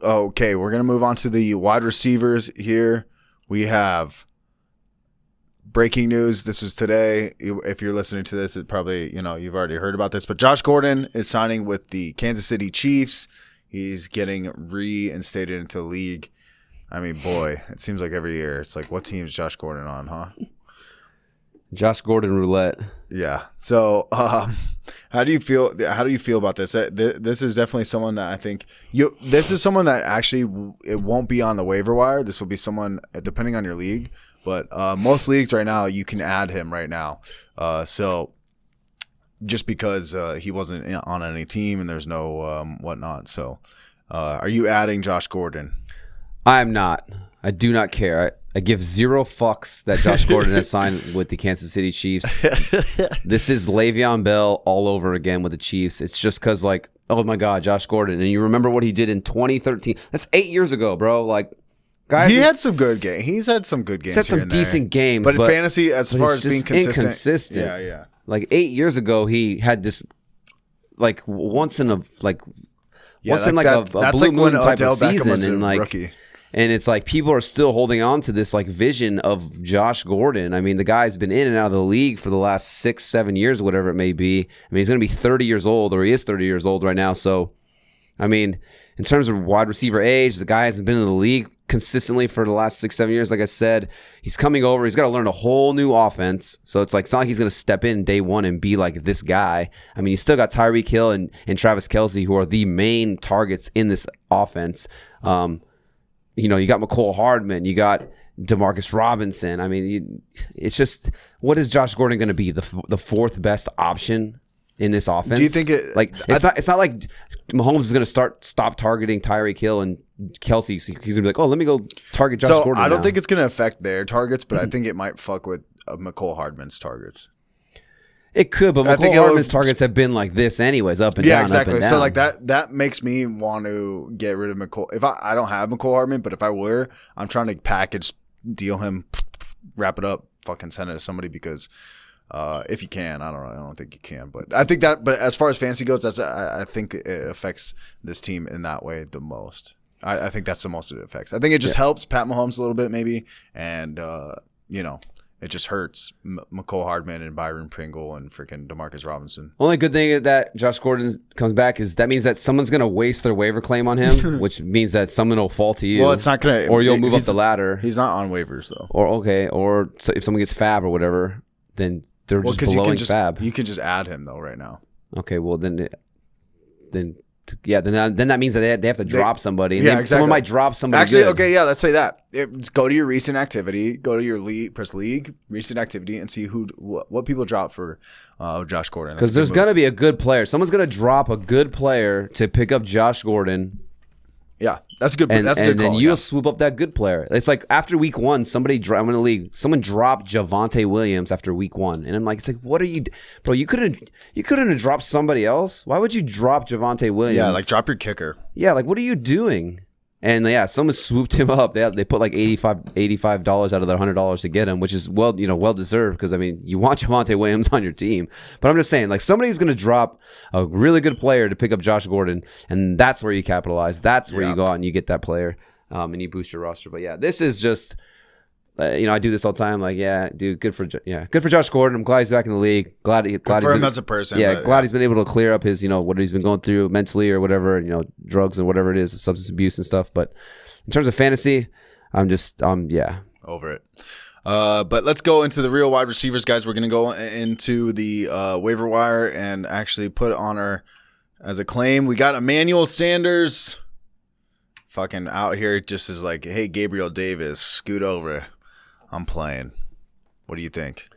Okay, we're going to move on to the wide receivers here. We have breaking news. This is today. If you're listening to this, it probably, you've already heard about this. But Josh Gordon is signing with the Kansas City Chiefs. He's getting reinstated into the league. I mean, boy, it seems like every year. It's like, what team is Josh Gordon on, huh? Josh Gordon roulette. Yeah. So, how do you feel? How do you feel about this? This is definitely someone that I think this is someone that actually it won't be on the waiver wire. This will be someone depending on your league, but most leagues right now you can add him right now. So just because he wasn't on any team and there's no whatnot. So, are you adding Josh Gordon? I am not. I do not care. I give zero fucks that Josh Gordon has signed with the Kansas City Chiefs. This is Le'Veon Bell all over again with the Chiefs. It's just because, like, oh my God, Josh Gordon. And you remember what he did in 2013. That's 8 years ago, bro. Like, guys. He had some good games. He's had some good games. He's had some decent games. But in fantasy, as far as being inconsistent. Yeah. Like, 8 years ago, he had this, like, once in a blue moon type of season. And, like, rookie. And it's like people are still holding on to this like vision of Josh Gordon. I mean, the guy's been in and out of the league for the last 6-7 years, whatever it may be. I mean, he's going to be 30 years old, or he is 30 years old right now. So, I mean, in terms of wide receiver age, the guy hasn't been in the league consistently for the last 6-7 years. Like I said, he's coming over. He's got to learn a whole new offense. So it's not like he's going to step in day one and be like this guy. I mean, you still got Tyreek Hill and Travis Kelce, who are the main targets in this offense. You got McCole Hardman, you got Demarcus Robinson. I mean, it's just, what is Josh Gordon going to be? The fourth best option in this offense? Do you think it's not like Mahomes is going to stop targeting Tyreek Hill and Kelce? So he's going to be like, oh, let me go target Josh Gordon. I don't think it's going to affect their targets, but I think it might fuck with McCole Hardman's targets. It could, but McCole Hardman's targets have been like this anyways, up and down. Yeah, exactly. Up and down. So like that makes me want to get rid of McCole. If I don't have McCole Hardman, but if I were, I'm trying to package deal him, wrap it up, fucking send it to somebody because if you can, I don't think you can, but I think that. But as far as fantasy goes, I think it affects this team in that way the most. I think that's the most it affects. I think it just helps Pat Mahomes a little bit maybe, and it just hurts McCole Hardman and Byron Pringle and freaking Demarcus Robinson. Only good thing that Josh Gordon comes back is that means that someone's going to waste their waiver claim on him, which means that someone will fall to you. Well, it's not going to. Or you'll move up the ladder. He's not on waivers, though. Or so if someone gets FAAB or whatever, then they're just blowing FAAB. You can just add him, though, right now. Okay, well, then that means that they have to drop somebody. And exactly. Someone might drop somebody. Actually, good. okay, let's say that. Go to your recent activity. Go to your league, press league, recent activity, and see what people drop for Josh Gordon. Because there's going to be a good player. Someone's going to drop a good player to pick up Josh Gordon. Yeah, that's a good. That's a good and call. then you'll swoop up that good player. It's like after week one, I'm in the league. Someone dropped Javonte Williams after week one, and I'm like, it's like, what are you, bro? You couldn't have dropped somebody else. Why would you drop Javonte Williams? Yeah, like drop your kicker. Yeah, like what are you doing? And someone swooped him up. They put like $85 out of their $100 to get him, which is well deserved because I mean you want Javonte Williams on your team. But I'm just saying, like somebody's going to drop a really good player to pick up Josh Gordon, and that's where you capitalize. That's where you go out and you get that player, and you boost your roster. But yeah, this is just. I do this all the time. Like, dude, good for Josh Gordon. I'm glad he's back in the league. Glad he's been, as a person. Yeah, glad he's been able to clear up his, what he's been going through mentally or whatever, drugs and whatever it is, substance abuse and stuff. But in terms of fantasy, I'm just, over it. But let's go into the real wide receivers, guys. We're going to go into the waiver wire and actually put on as a claim. We got Emmanuel Sanders fucking out here just as like, hey, Gabriel Davis, scoot over. I'm playing. What do you think?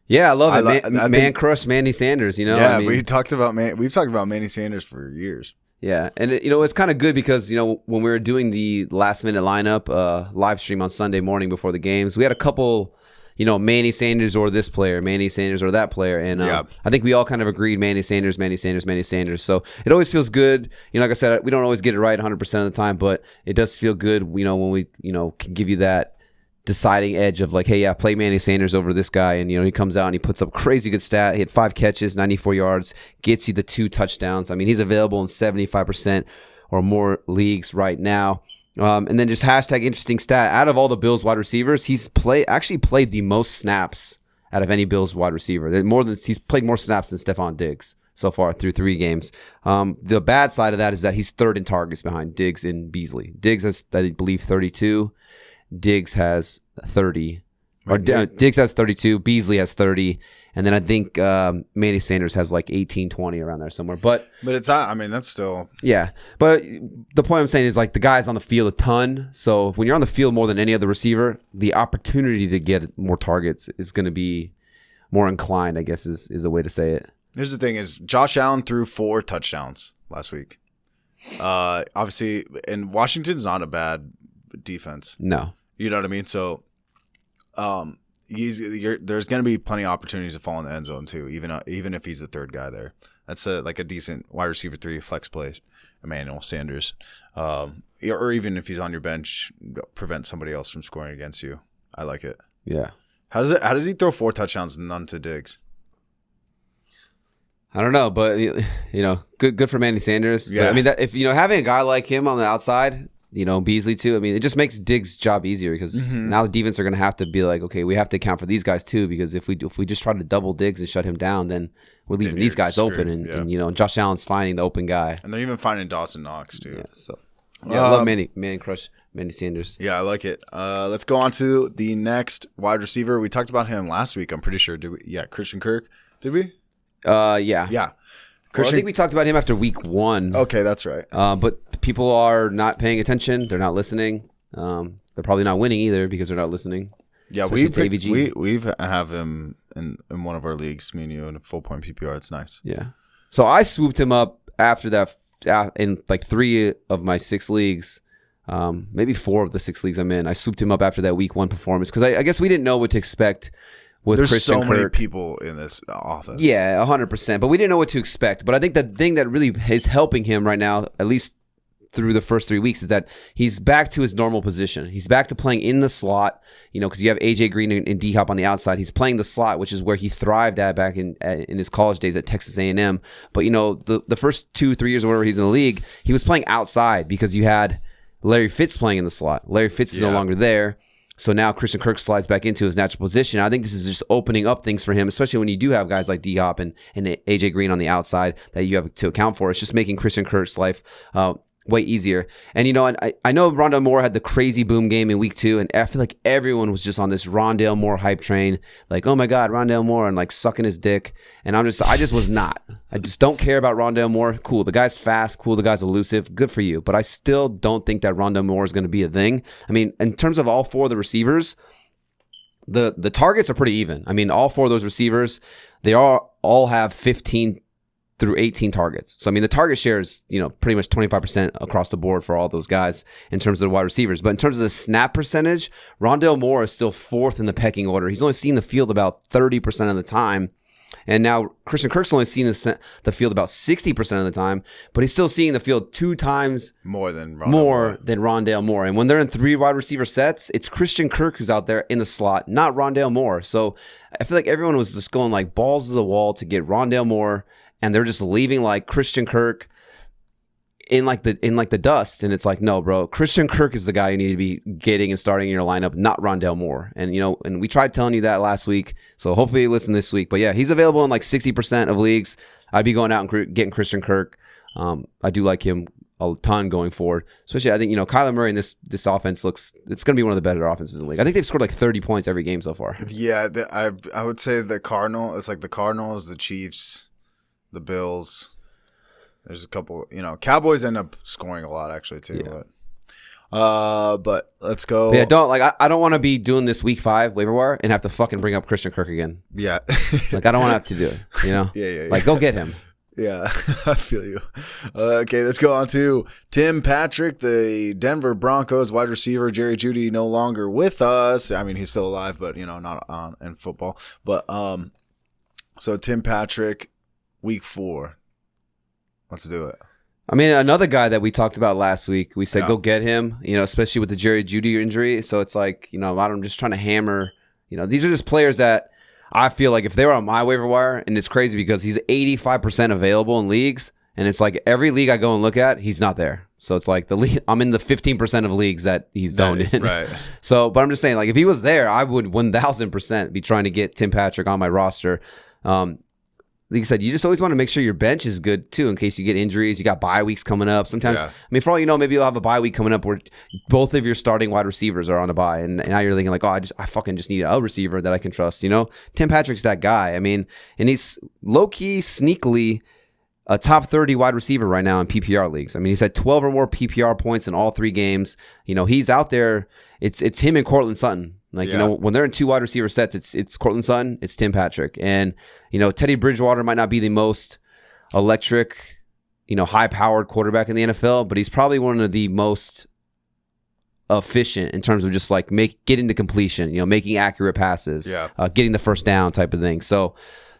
Yeah, I love it. Man crush Manny Sanders, Yeah, we've talked about Manny Sanders for years. Yeah, and it's kind of good because when we were doing the last minute lineup live stream on Sunday morning before the games, we had a couple, Manny Sanders or this player, Manny Sanders or that player, and I think we all kind of agreed Manny Sanders. So it always feels good. Like I said, we don't always get it right 100% of the time, but it does feel good. When we can give you that deciding edge of like, hey, play Manny Sanders over this guy, and he comes out and he puts up crazy good stat. He had 5 catches, 94 yards, gets you the 2 touchdowns. I mean, he's available in 75% or more leagues right now. And then just hashtag interesting stat. Out of all the Bills wide receivers, he's actually played the most snaps out of any Bills wide receiver. He's played more snaps than Stephon Diggs so far through 3 games. The bad side of that is that he's third in targets behind Diggs and Beasley. Diggs has, I believe, 32. Diggs has 30. Diggs has 32. Beasley has 30. And then I think Manny Sanders has like 18, 20 around there somewhere. But it's not, I mean, that's still. Yeah. But the point I'm saying is like the guy's on the field a ton. So when you're on the field more than any other receiver, the opportunity to get more targets is going to be more inclined, I guess is a way to say it. Here's the thing is Josh Allen threw 4 touchdowns last week. Obviously, and Washington's not a bad defense. No. You know what I mean? So there's going to be plenty of opportunities to fall in the end zone too, even if he's the third guy there. That's like a decent wide receiver 3 flex play, Emmanuel Sanders. Or even if he's on your bench, prevent somebody else from scoring against you. I like it. Yeah. How does he throw 4 touchdowns and none to Diggs? I don't know, but good for Manny Sanders. Yeah. But, I mean, if having a guy like him on the outside, Beasley too. I mean, it just makes Diggs' job easier because now the defense are going to have to be like, okay, we have to account for these guys too, because if we just try to double Diggs and shut him down, then we're leaving these guys screwed, open, and Josh Allen's finding the open guy, and they're even finding Dawson Knox too. Yeah, so I love Manny Crush. Manny Sanders. Yeah, I like it. Let's go on to the next wide receiver. We talked about him last week, I'm pretty sure. Did we? Yeah, Christian Kirk. Did we? Yeah. Yeah. Well, I think we talked about him after week 1. Okay, that's right. But people are not paying attention. They're not listening. They're probably not winning either because they're not listening. Yeah, we've have him in one of our leagues, me and you, in a full point PPR. It's nice. Yeah. So I swooped him up after that in like 3 of my 6 leagues. Maybe 4 of the 6 leagues I'm in. I swooped him up after that week 1 performance because I guess we didn't know what to expect with There's Christian so many Kirk. people in this offense. Yeah, 100%. But we didn't know what to expect. But I think the thing that really is helping him right now, at least through the first 3 weeks, is that he's back to his normal position. He's back to playing in the slot, because you have AJ Green and D-Hop on the outside. He's playing the slot, which is where he thrived at back in his college days at Texas A&M. But, the first 2-3 years or whatever he's in the league, he was playing outside because you had Larry Fitz playing in the slot. Larry Fitz is no longer there. So now Christian Kirk slides back into his natural position. I think this is just opening up things for him, especially when you do have guys like D-Hop and AJ Green on the outside that you have to account for. It's just making Christian Kirk's life way easier. And, I know Rondale Moore had the crazy boom game in week 2, and I feel like everyone was just on this Rondale Moore hype train. Like, oh my God, Rondale Moore, and like sucking his dick. And I just was not. I just don't care about Rondale Moore. Cool, the guy's fast. Cool, the guy's elusive. Good for you. But I still don't think that Rondale Moore is going to be a thing. I mean, in terms of all 4 of the receivers, the targets are pretty even. I mean, all 4 of those receivers, they all have 15 through 18 targets. So, I mean, the target share is, pretty much 25% across the board for all those guys in terms of the wide receivers. But in terms of the snap percentage, Rondale Moore is still 4th in the pecking order. He's only seen the field about 30% of the time. And now Christian Kirk's only seen the field about 60% of the time, but he's still seeing the field 2 times more than Rondale Moore. And when they're in 3 wide receiver sets, it's Christian Kirk who's out there in the slot, not Rondale Moore. So I feel like everyone was just going like balls to the wall to get Rondale Moore, and they're just leaving like Christian Kirk in like the dust. And it's like, no, bro, Christian Kirk is the guy you need to be getting and starting in your lineup, not Rondale Moore. And and we tried telling you that last week, so hopefully you listen this week. But yeah, he's available in like 60% of leagues. I'd be going out and getting Christian Kirk. I do like him a ton going forward, especially I think Kyler Murray in this offense it's going to be one of the better offenses in the league. I think they've scored like 30 points every game so far. Yeah, I would say the Cardinals. It's like the Cardinals, the Chiefs, the Bills. There's a couple, Cowboys end up scoring a lot actually too. Yeah. But let's go. Yeah, I don't want to be doing this week 5 waiver wire and have to fucking bring up Christian Kirk again. Yeah. Like I don't want to have to do it. Yeah. Like go get him. Yeah, I feel you. Okay, let's go on to Tim Patrick, the Denver Broncos wide receiver. Jerry Jeudy no longer with us. I mean, he's still alive, but not on in football. But so Tim Patrick, week 4. Let's do it. I mean, another guy that we talked about last week, we said go get him, especially with the Jerry Jeudy injury. So it's like, I'm just trying to hammer, these are just players that I feel like if they were on my waiver wire, and it's crazy because he's 85% available in leagues, and it's like every league I go and look at, he's not there. So it's like I'm in the 15% of leagues that he's zoned in. Right. So, but I'm just saying, like, if he was there, I would 1,000% be trying to get Tim Patrick on my roster. Like I said, you just always want to make sure your bench is good too, in case you get injuries. You got bye weeks coming up. Sometimes, I mean, for all you know, maybe you'll have a bye week coming up where both of your starting wide receivers are on a bye, and now you're thinking like, oh, I fucking just need a receiver that I can trust. You know, Tim Patrick's that guy. I mean, and he's low key, sneakily a top 30 wide receiver right now in PPR leagues. I mean, he's had 12 or more PPR points in all 3 games. You know, he's out there. It's him and Cortland Sutton. Like, you know, when they're in 2 wide receiver sets, it's Cortland Sutton, it's Tim Patrick. And, you know, Teddy Bridgewater might not be the most electric, you know, high-powered quarterback in the NFL, but he's probably one of the most efficient in terms of just like getting the completion, you know, making accurate passes, getting the first down type of thing. So,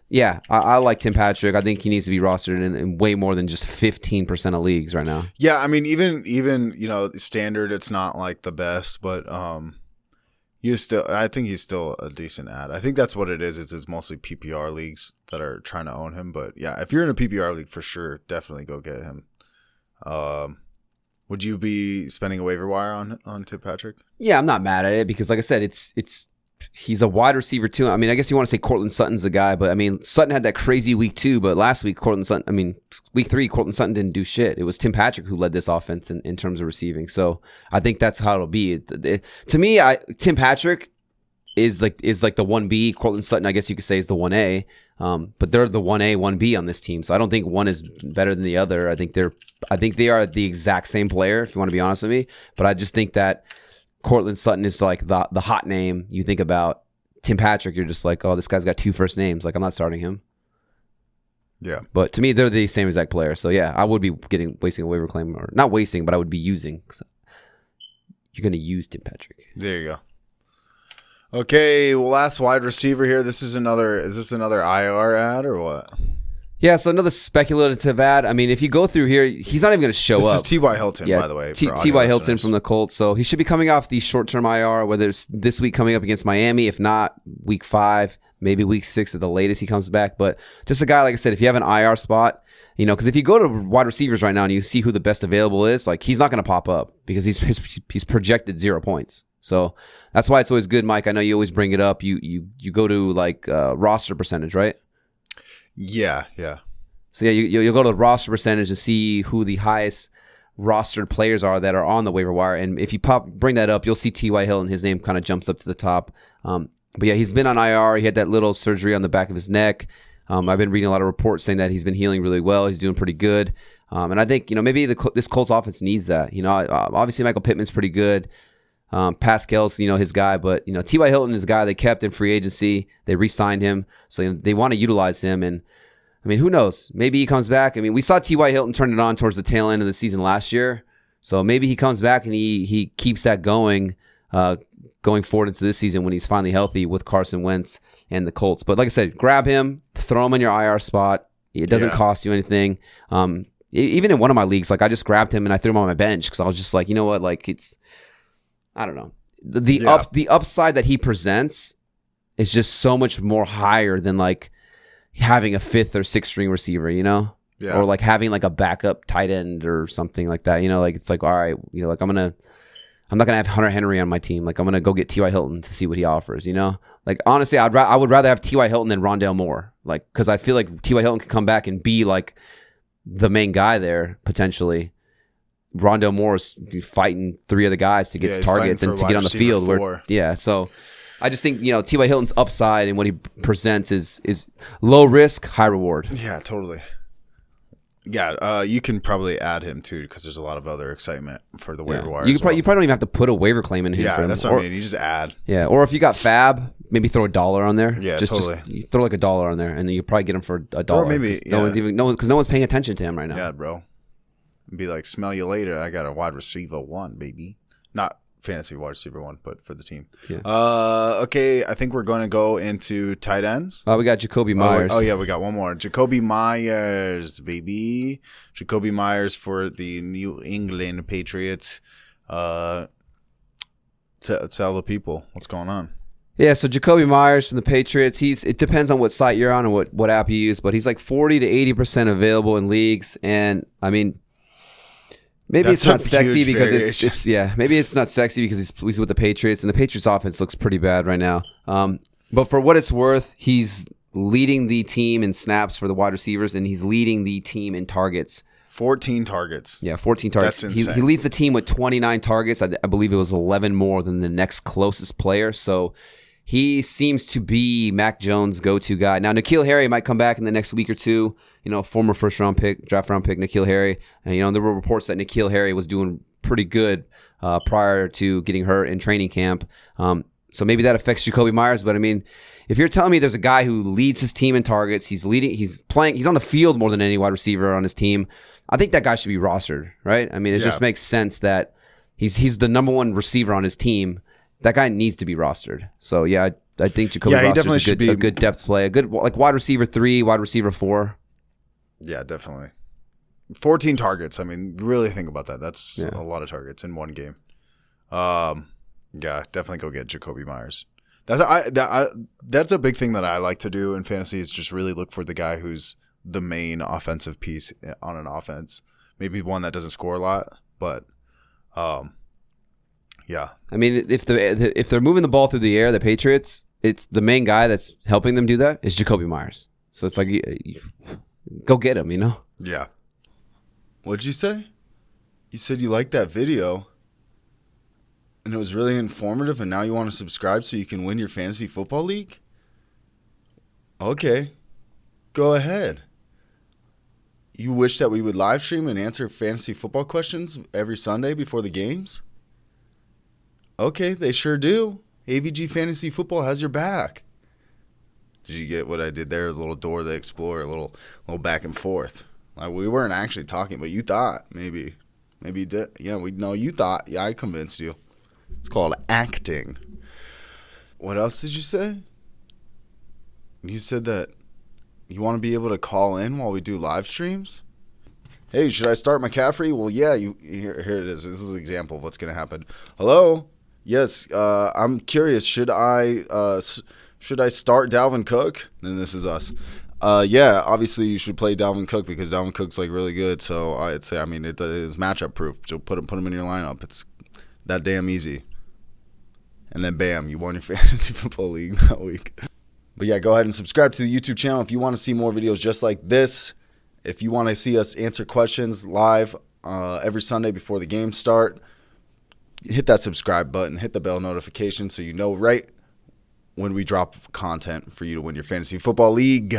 yeah, I like Tim Patrick. I think he needs to be rostered in way more than just 15% of leagues right now. Yeah, I mean, even you know, standard, it's not like the best, but I think he's still a decent ad. I think that's what it is. It's mostly PPR leagues that are trying to own him. But yeah, if you're in a PPR league, for sure, definitely go get him. Would you be spending a waiver wire on Tim Patrick? Yeah, I'm not mad at it because, like I said, he's a wide receiver too. I mean, I guess you want to say Cortland Sutton's the guy, but I mean, Sutton had that crazy week 2, but last week week 3, Cortland Sutton didn't do shit. It was Tim Patrick who led this offense in terms of receiving. So I think that's how it'll be. To me, Tim Patrick is like the 1B. Cortland Sutton, I guess you could say, is the 1A. But they're the 1A, 1B on this team. So I don't think one is better than the other. I think they are the exact same player, if you want to be honest with me. But I just think that Cortland Sutton is like the hot name. You think about Tim Patrick, you're just like, oh, this guy's got 2 first names. Like, I'm not starting him. Yeah. But to me, they're the same exact player. So yeah, I would be wasting a waiver claim, or not wasting, but I would be using. You're going to use Tim Patrick. There you go. Okay, well, last wide receiver here. Is this another IR ad or what? Yeah, so another speculative ad. I mean, if you go through here, he's not even going to show up. This is T.Y. Hilton, by the way. T.Y. Hilton from the Colts. So he should be coming off the short-term IR, whether it's this week coming up against Miami. If not, week 5, maybe week 6 at the latest he comes back. But just a guy, like I said, if you have an IR spot, you know, because if you go to wide receivers right now and you see who the best available is, like, he's not going to pop up because he's projected 0 points. So that's why it's always good, Mike. I know you always bring it up. You go to like roster percentage, right? Yeah. So yeah, you'll go to the roster percentage to see who the highest rostered players are that are on the waiver wire. And if you bring that up, you'll see T.Y. Hilton. His name kind of jumps up to the top. But yeah, he's been on IR. He had that little surgery on the back of his neck. I've been reading a lot of reports saying that he's been healing really well. He's doing pretty good. And I think, you know, maybe this Colts offense needs that. You know, obviously Michael Pittman's pretty good. Pascal's, you know, his guy, but, you know, T.Y. Hilton is a guy they kept in free agency. They re-signed him, so, you know, they want to utilize him. And I mean, who knows? Maybe he comes back. I mean, we saw T.Y. Hilton turn it on towards the tail end of the season last year, so maybe he comes back and he keeps that going forward into this season when he's finally healthy with Carson Wentz and the Colts. But like I said, grab him, throw him in your IR spot. It doesn't cost you anything. Even in one of my leagues, like, I just grabbed him and I threw him on my bench because I was just like, you know what, like, I don't know. The upside that he presents is just so much more higher than like having a 5th or 6th string receiver, you know? Yeah. Or like having like a backup tight end or something like that, you know? Like, it's like, all right, you know, like I'm not gonna have Hunter Henry on my team. Like, I'm gonna go get T.Y. Hilton to see what he offers, you know? Like, honestly, I would rather have T.Y. Hilton than Rondale Moore, like, because I feel like T.Y. Hilton can come back and be like the main guy there potentially. Rondale Moore is fighting 3 other guys to get targets and to get on the field. So I just think, you know, T.Y. Hilton's upside and what he presents is low risk, high reward. Yeah, totally. Yeah, you can probably add him too because there's a lot of other excitement for the waiver wire. You probably don't even have to put a waiver claim in here. Yeah, that's what I mean. You just add. Yeah, or if you got FAAB, maybe throw $1 on there. Yeah, totally. Just throw like $1 on there, and then you probably get him for $1. Or maybe because no one's paying attention to him right now. Yeah, bro. Be like, smell you later. I got a wide receiver 1, baby. Not fantasy wide receiver 1, but for the team. Yeah. Okay, I think we're going to go into tight ends. We got Jakobi Meyers. Oh, yeah, we got one more. Jakobi Meyers, baby. Jakobi Meyers for the New England Patriots. Tell the people what's going on. Yeah, so Jakobi Meyers from the Patriots, it depends on what site you're on and what app you use, but he's like 40 to 80% available in leagues. And, I mean, Maybe That's it's not a sexy huge because variation. it's yeah. Maybe it's not sexy because he's with the Patriots, and the Patriots offense looks pretty bad right now. But for what it's worth, he's leading the team in snaps for the wide receivers, and he's leading the team in targets. 14 targets. Yeah, 14 targets. That's insane. He leads the team with 29 targets. I believe it was 11 more than the next closest player. So he seems to be Mac Jones' go-to guy. Now, N'Keal Harry might come back in the next week or two. Former first-round pick, draft-round pick, N'Keal Harry. And, there were reports that N'Keal Harry was doing pretty good prior to getting hurt in training camp. So maybe that affects Jakobi Meyers. But, I mean, if you're telling me there's a guy who leads his team in targets, he's on the field more than any wide receiver on his team, I think that guy should be rostered, right? I mean, it just makes sense that he's the number one receiver on his team. That guy needs to be rostered. So, yeah, I think Jakobi Meyers is a good depth play. A good wide receiver 3, wide receiver 4. Yeah, definitely. 14 targets. I mean, really think about that. That's a lot of targets in one game. Yeah, definitely go get Jakobi Meyers. That's a big thing that I like to do in fantasy is just really look for the guy who's the main offensive piece on an offense. Maybe one that doesn't score a lot, but yeah. I mean, if they're moving the ball through the air, the Patriots, it's the main guy that's helping them do that is Jakobi Meyers. So it's like, go get him, Yeah. What'd you say? You said you liked that video, and it was really informative, and now you want to subscribe so you can win your fantasy football league? Okay. Go ahead. You wish that we would live stream and answer fantasy football questions every Sunday before the games? Okay, they sure do. AVG Fantasy Football has your back. Did you get what I did there? It was a little Dora the Explorer, a little back and forth. Like we weren't actually talking, but you thought maybe you did. Yeah, you thought. Yeah, I convinced you. It's called acting. What else did you say? You said that you want to be able to call in while we do live streams? Hey, should I start McCaffrey? Well, yeah. Here it is. This is an example of what's going to happen. Hello? Yes. I'm curious. Should I start Dalvin Cook? Then this is us. Yeah. Obviously, you should play Dalvin Cook because Dalvin Cook's like really good. So I'd say, it is matchup proof. So put him in your lineup. It's that damn easy. And then bam, you won your fantasy football league that week. But yeah, go ahead and subscribe to the YouTube channel if you want to see more videos just like this. If you want to see us answer questions live every Sunday before the games start, hit that subscribe button, hit the bell notification so you know right when we drop content for you to win your fantasy football league.